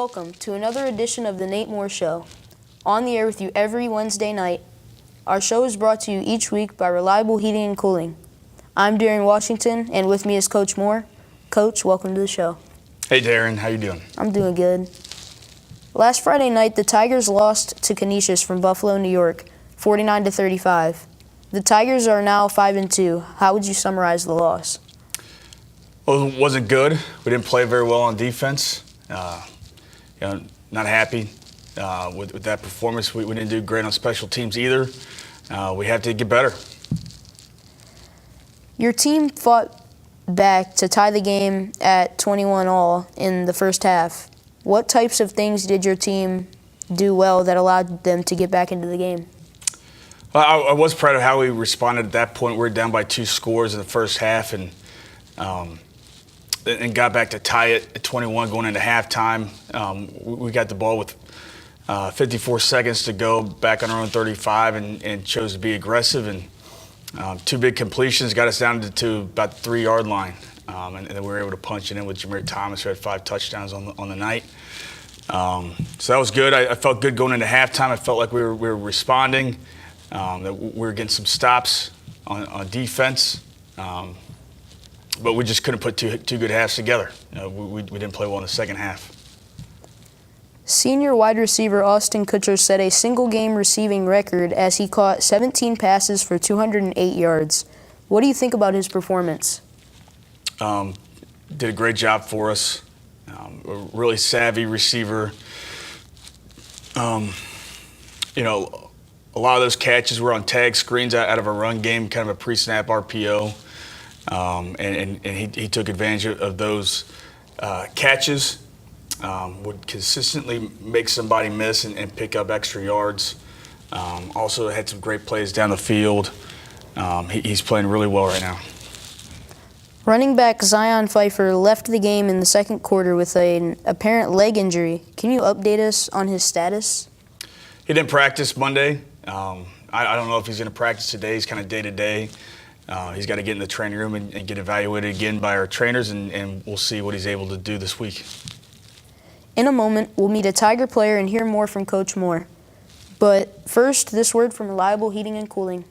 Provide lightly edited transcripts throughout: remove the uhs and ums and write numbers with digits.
Welcome to another edition of the Nate Moore Show. On the air with you every Wednesday night. Our show is brought to you each week by Reliable Heating and Cooling. I'm Darren Washington, and with me is Coach Moore. Coach, welcome to the show. Hey Darren, how you doing? I'm doing good. Last Friday night, the Tigers lost to Canisius from Buffalo, New York, 49-35. The Tigers are now 5-2. How would you summarize the loss? Well, it wasn't good. We didn't play very well on defense. Not happy with that performance. We didn't do great on special teams either. We have to get better. Your team fought back to tie the game at 21-all in the first half. What types of things did your team do well that allowed them to get back into the game? Well, I was proud of how we responded at that point. We were down by 2 scores in the first half and got back to tie it at 21 going into halftime. We got the ball with 54 seconds to go back on our own 35 and chose to be aggressive. And 2 big completions got us down to about the 3-yard line. And then we were able to punch it in with Jameer Thomas, who had 5 touchdowns on the night. So that was good. I felt good going into halftime. I felt like we were responding, that we were getting some stops on defense. But we just couldn't put two good halves together. We didn't play well in the second half. Senior wide receiver Austin Kutcher set a single-game receiving record as he caught 17 passes for 208 yards. What do you think about his performance? Did a great job for us. A really savvy receiver. A lot of those catches were on tag screens out of a run game, kind of a pre-snap RPO. And he took advantage of those catches, would consistently make somebody miss and pick up extra yards. Also had some great plays down the field. He's playing really well right now. Running back Zion Pfeiffer left the game in the second quarter with an apparent leg injury. Can you update us on his status? He didn't practice Monday. I don't know if he's going to practice today. He's kind of day-to-day. He's got to get in the training room and get evaluated again by our trainers, and we'll see what he's able to do this week. In a moment, we'll meet a Tiger player and hear more from Coach Moore. But first, this word from Reliable Heating and Cooling.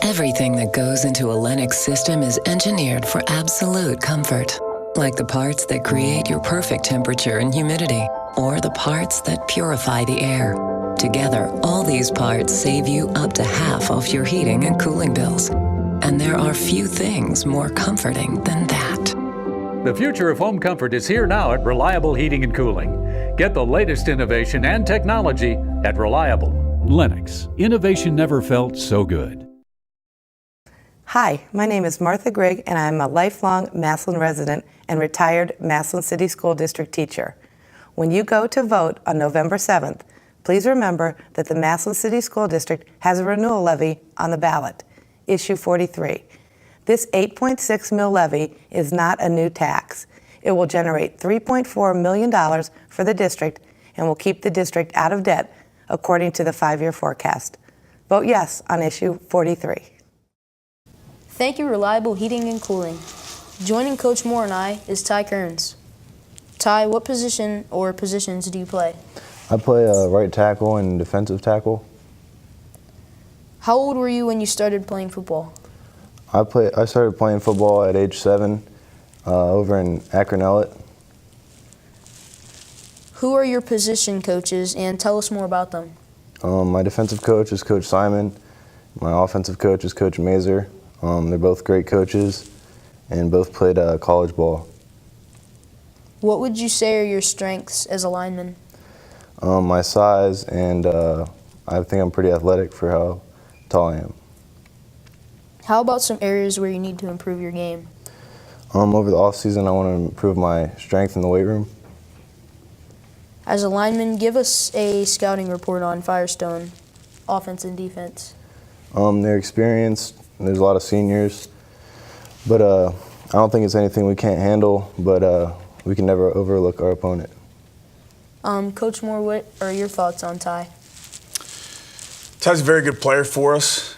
Everything that goes into a Lennox system is engineered for absolute comfort. Like the parts that create your perfect temperature and humidity, or the parts that purify the air. Together, all these parts save you up to half off your heating and cooling bills. And there are few things more comforting than that. The future of home comfort is here now at Reliable Heating and Cooling. Get the latest innovation and technology at Reliable. Lennox. Innovation never felt so good. Hi, my name is Martha Grigg, and I'm a lifelong Massillon resident and retired Massillon City School District teacher. When you go to vote on November 7th, please remember that the Massillon City School District has a renewal levy on the ballot, Issue 43. This $8.6 million levy is not a new tax. It will generate $3.4 million for the district and will keep the district out of debt, according to the 5-year forecast. Vote yes on Issue 43. Thank you, Reliable Heating and Cooling. Joining Coach Moore and I is Ty Kearns. Ty, what position or positions do you play? I play right tackle and defensive tackle. How old were you when you started playing football? I started playing football at age 7 over in Akron Ellet. Who are your position coaches, and tell us more about them? My defensive coach is Coach Simon. My offensive coach is Coach Mazer. They're both great coaches and both played college ball. What would you say are your strengths as a lineman? My size, and I think I'm pretty athletic for how tall I am. How about some areas where you need to improve your game? Over the off-season, I want to improve my strength in the weight room. As a lineman, give us a scouting report on Firestone, offense and defense. They're experienced. There's a lot of seniors, but I don't think it's anything we can't handle, but we can never overlook our opponent. Coach Moore, what are your thoughts on Ty? Ty's a very good player for us.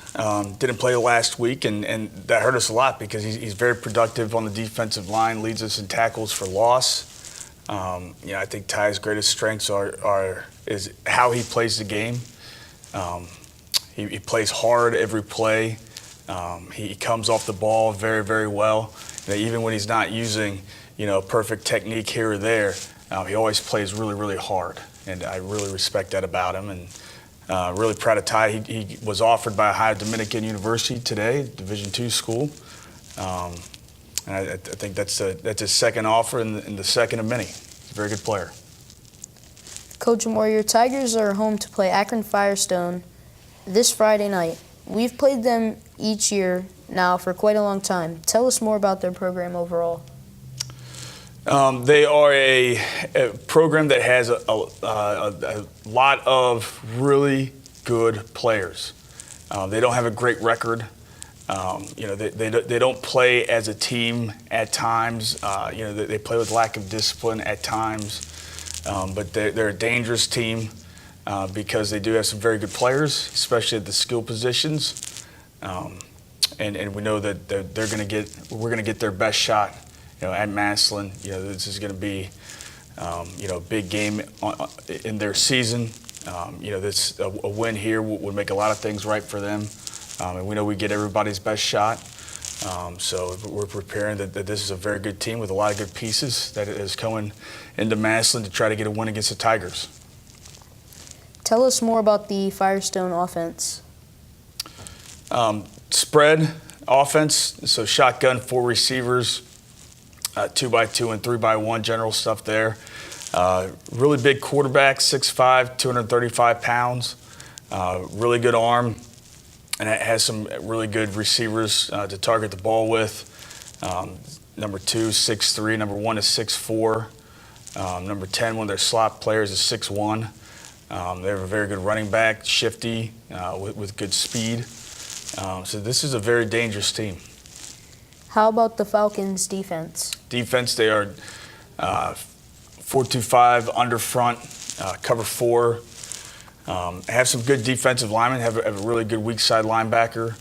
Didn't play last week, and that hurt us a lot because he's very productive on the defensive line, leads us in tackles for loss. I think Ty's greatest strengths is how he plays the game. He plays hard every play. He comes off the ball very, very well. Even when he's not using, perfect technique here or there, he always plays really, really hard. And I really respect that about him. And really proud of Ty. He was offered by Ohio Dominican University today, Division II school. And I think that's his second offer and the second of many. He's a very good player. Coach Moore, your Tigers are home to play Akron Firestone this Friday night. We've played them each year now for quite a long time. Tell us more about their program overall. They are a program that has a lot of really good players. They don't have a great record. They don't play as a team at times. They play with lack of discipline at times. But they're a dangerous team because they do have some very good players, especially at the skill positions. And we know that we're going to get their best shot. At Massillon, this is going to be, a big game in their season. This a win here would make a lot of things right for them. And we know we get everybody's best shot. So we're preparing that this is a very good team with a lot of good pieces that is coming into Massillon to try to get a win against the Tigers. Tell us more about the Firestone offense. Spread offense, so shotgun, 4 receivers, 2x2 and 3x1, general stuff there. Really big quarterback, 6'5", 235 pounds. Really good arm, and it has some really good receivers to target the ball with. Number 2 is 6'3", number 1 is 6'4". Number 10, one of their slot players, is 6'1". They have a very good running back, shifty, with good speed. So this is a very dangerous team. How about the Falcons' defense? Defense, they are 4-2-5 under front, cover 4. Have some good defensive linemen. Have a really good weak side linebacker.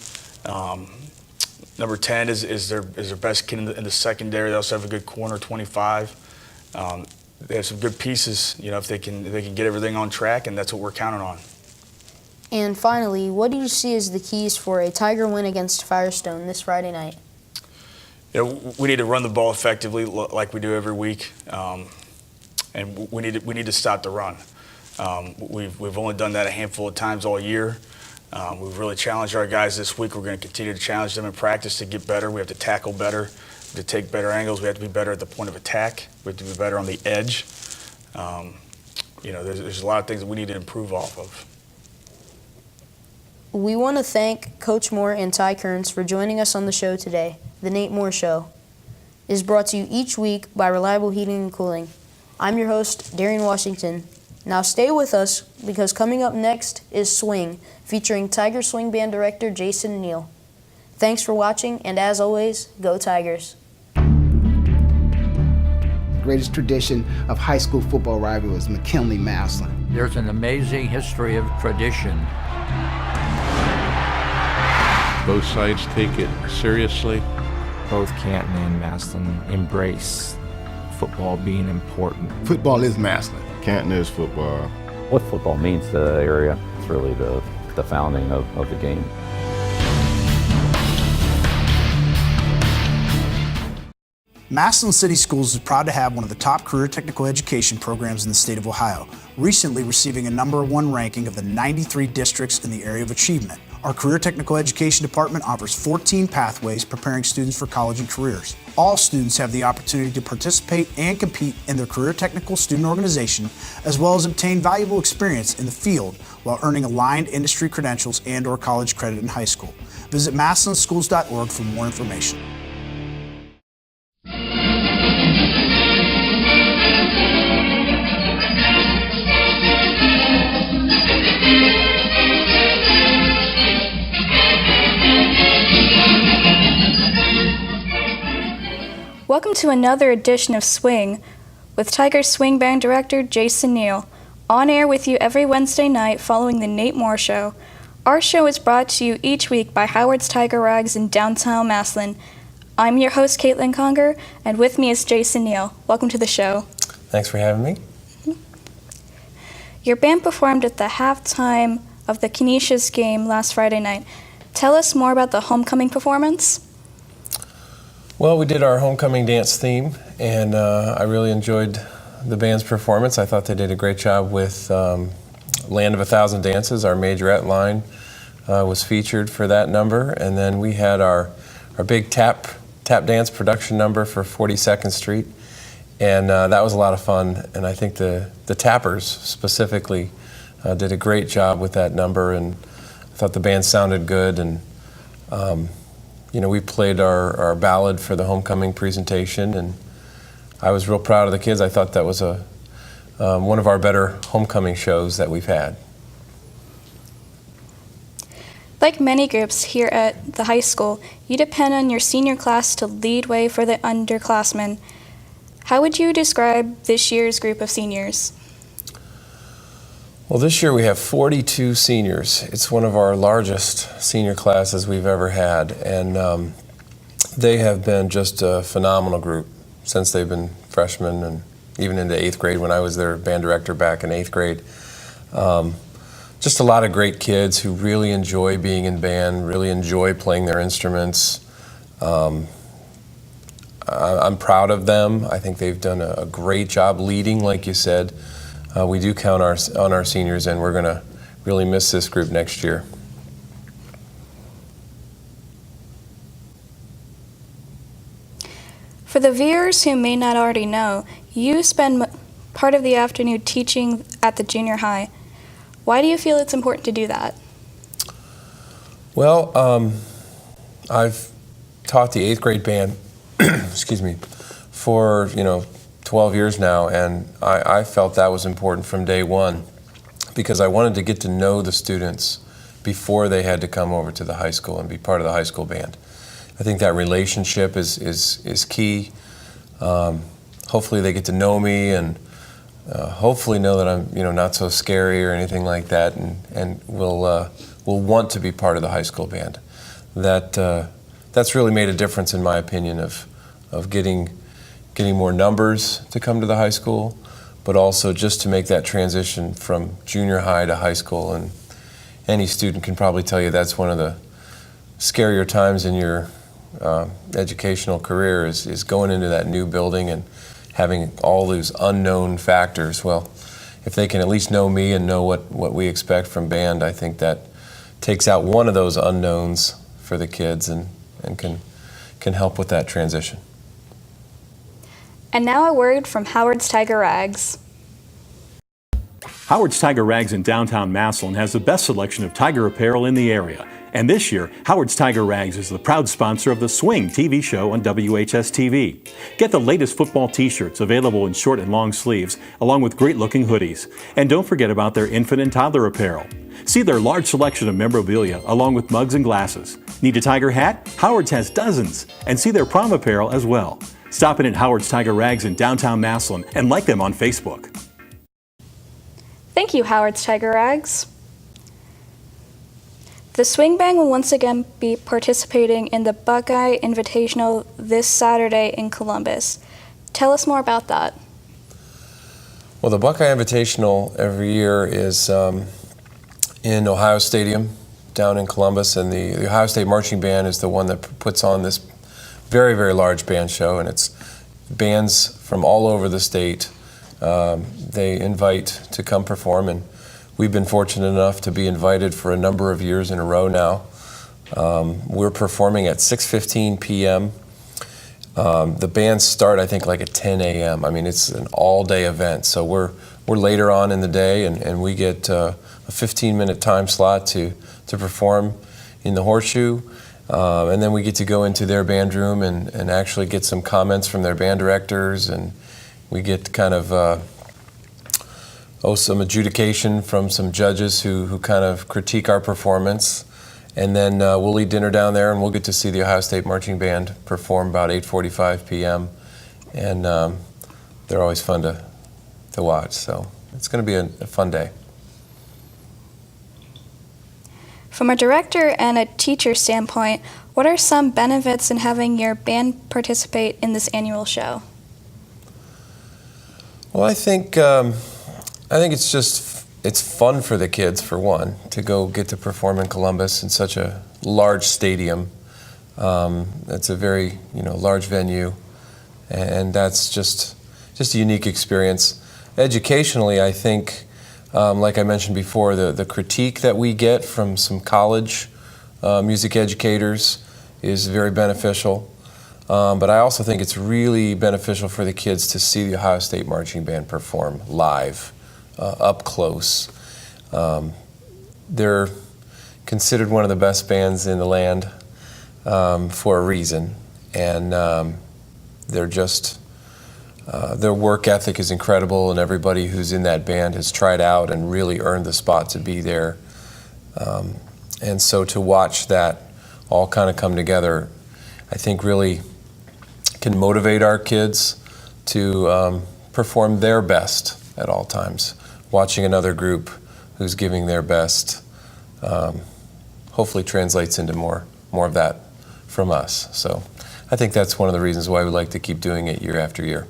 Number 10 is their best kid in the secondary. They also have a good corner, 25. They have some good pieces. If they can get everything on track, and that's what we're counting on. And finally, what do you see as the keys for a Tiger win against Firestone this Friday night? We need to run the ball effectively like we do every week, and we need to stop the run. We've only done that a handful of times all year. We've really challenged our guys this week. We're going to continue to challenge them in practice to get better. We have to tackle better, to take better angles. We have to be better at the point of attack. We have to be better on the edge. There's a lot of things that we need to improve off of. We want to thank Coach Moore and Ty Kearns for joining us on the show today. The Nate Moore Show is brought to you each week by Reliable Heating and Cooling. I'm your host, Darian Washington. Now stay with us because coming up next is Swing, featuring Tiger Swing Band Director Jason Neel. Thanks for watching, and as always, go Tigers. The greatest tradition of high school football rivalry is McKinley-Massillon. There's an amazing history of tradition. Both sides take it seriously. Both Canton and Massillon embrace football being important. Football is Massillon. Canton is football. What football means to the area, it's really the founding of the game. Massillon City Schools is proud to have one of the top career technical education programs in the state of Ohio, recently receiving a #1 ranking of the 93 districts in the area of achievement. Our Career Technical Education Department offers 14 pathways preparing students for college and careers. All students have the opportunity to participate and compete in their career technical student organization, as well as obtain valuable experience in the field while earning aligned industry credentials and/or college credit in high school. Visit massillonschools.org for more information. Welcome to another edition of Swing with Tiger Swing Band Director Jason Neel, on air with you every Wednesday night following the Nate Moore Show. Our show is brought to you each week by Howard's Tiger Rags in downtown Massillon. I'm your host, Caitlin Conger, and with me is Jason Neel. Welcome to the show. Thanks for having me. Your band performed at the halftime of the Canisius game last Friday night. Tell us more about the homecoming performance. Well, we did our homecoming dance theme, and I really enjoyed the band's performance. I thought they did a great job with Land of a Thousand Dances. Our majorette line was featured for that number, and then we had our big tap dance production number for 42nd Street, and that was a lot of fun. And I think the tappers specifically did a great job with that number, and I thought the band sounded good. And you know, we played our ballad for the homecoming presentation, and I was real proud of the kids. I thought that was one of our better homecoming shows that we've had. Like many groups here at the high school, you depend on your senior class to lead way for the underclassmen. How would you describe this year's group of seniors? Well, this year we have 42 seniors. It's one of our largest senior classes we've ever had, and they have been just a phenomenal group since they've been freshmen and even into 8th grade when I was their band director back in 8th grade. Just a lot of great kids who really enjoy being in band, really enjoy playing their instruments. I'm proud of them. I think they've done a great job leading, like you said. We do count on our seniors, and we're going to really miss this group next year. For the viewers who may not already know, you spend part of the afternoon teaching at the junior high. Why do you feel it's important to do that? Well, I've taught the 8th grade band, excuse me, for 12 years now, and I felt that was important from day one because I wanted to get to know the students before they had to come over to the high school and be part of the high school band. I think that relationship is key. Hopefully they get to know me and hopefully know that I'm not so scary or anything like that, and will want to be part of the high school band. That's really made a difference in my opinion of getting more numbers to come to the high school, but also just to make that transition from junior high to high school. And any student can probably tell you that's one of the scarier times in your educational career is going into that new building and having all those unknown factors. Well, if they can at least know me and know what we expect from band, I think that takes out one of those unknowns for the kids and can help with that transition. And now a word from Howard's Tiger Rags. Howard's Tiger Rags in downtown Massillon has the best selection of tiger apparel in the area. And this year, Howard's Tiger Rags is the proud sponsor of the Swing TV show on WHS-TV. Get the latest football t-shirts available in short and long sleeves, along with great-looking hoodies. And don't forget about their infant and toddler apparel. See their large selection of memorabilia, along with mugs and glasses. Need a tiger hat? Howard's has dozens. And see their prom apparel as well. Stop in at Howard's Tiger Rags in downtown Massillon and like them on Facebook. Thank you, Howard's Tiger Rags. The Swing Band will once again be participating in the Buckeye Invitational this Saturday in Columbus. Tell us more about that. Well, the Buckeye Invitational every year is in Ohio Stadium down in Columbus, and the Ohio State Marching Band is the one that puts on this very, very large band show, and it's bands from all over the state they invite to come perform, and we've been fortunate enough to be invited for a number of years in a row now. We're performing at 6:15 p.m. The bands start, I think, like at 10 a.m. I mean, it's an all-day event, so we're later on in the day, and we get a 15-minute time slot to perform in the Horseshoe. And then we get to go into their band room and actually get some comments from their band directors, and we get kind of some adjudication from some judges who kind of critique our performance. And then we'll eat dinner down there, and we'll get to see the Ohio State Marching Band perform about 8:45 p.m. And they're always fun to watch, so it's going to be a fun day. From a director and a teacher standpoint, what are some benefits in having your band participate in this annual show? Well, I think it's fun for the kids, for one, to go get to perform in Columbus in such a large stadium. It's a very large venue, and that's just a unique experience. Educationally, I think, like I mentioned before, the critique that we get from some college music educators is very beneficial. But I also think it's really beneficial for the kids to see the Ohio State Marching Band perform live, up close. They're considered one of the best bands in the land for a reason, and their work ethic is incredible, and everybody who's in that band has tried out and really earned the spot to be there. And so to watch that all kind of come together, I think really can motivate our kids to perform their best at all times. Watching another group who's giving their best hopefully translates into more of that from us. So I think that's one of the reasons why we like to keep doing it year after year.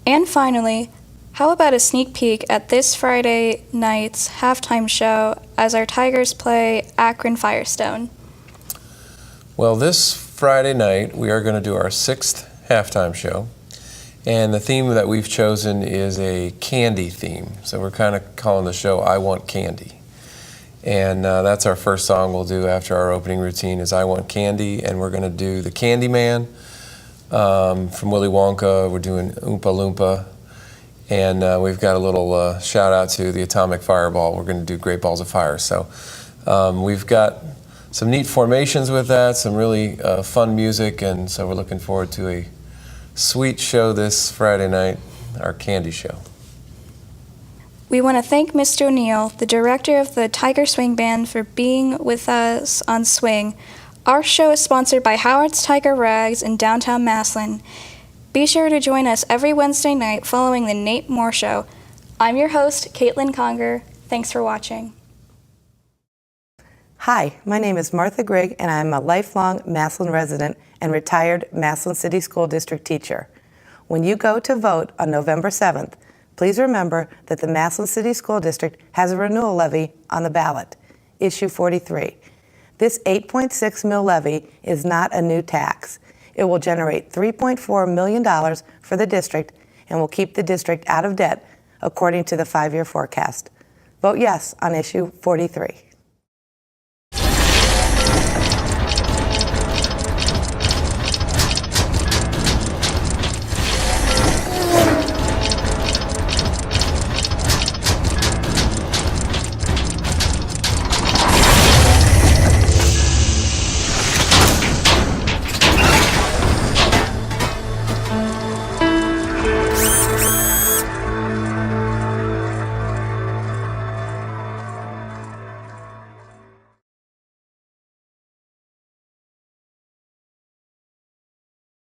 And finally, how about a sneak peek at this Friday night's halftime show as our Tigers play Akron Firestone? Well, this Friday night we are going to do our 6th halftime show, and the theme that we've chosen is a candy theme. So we're kind of calling the show I Want Candy. And that's our first song we'll do after our opening routine is I Want Candy, and we're going to do the Candy Man from Willy Wonka. We're doing Oompa Loompa, and we've got a little shout out to the Atomic Fireball. We're going to do Great Balls of Fire. So we've got some neat formations with that, some really fun music, and so we're looking forward to a sweet show this Friday night, our candy show. We want to thank Mr. Neel, the director of the Tiger Swing Band, for being with us on Swing. Our show is sponsored by Howard's Tiger Rags in downtown Massillon. Be sure to join us every Wednesday night following the Nate Moore Show. I'm your host, Caitlin Conger. Thanks for watching. Hi, my name is Martha Grigg, and I'm a lifelong Massillon resident and retired Massillon City School District teacher. When you go to vote on November 7th, please remember that the Massillon City School District has a renewal levy on the ballot, Issue 43. This $8.6 million levy is not a new tax. It will generate $3.4 million for the district and will keep the district out of debt, according to the 5-year forecast. Vote yes on Issue 43.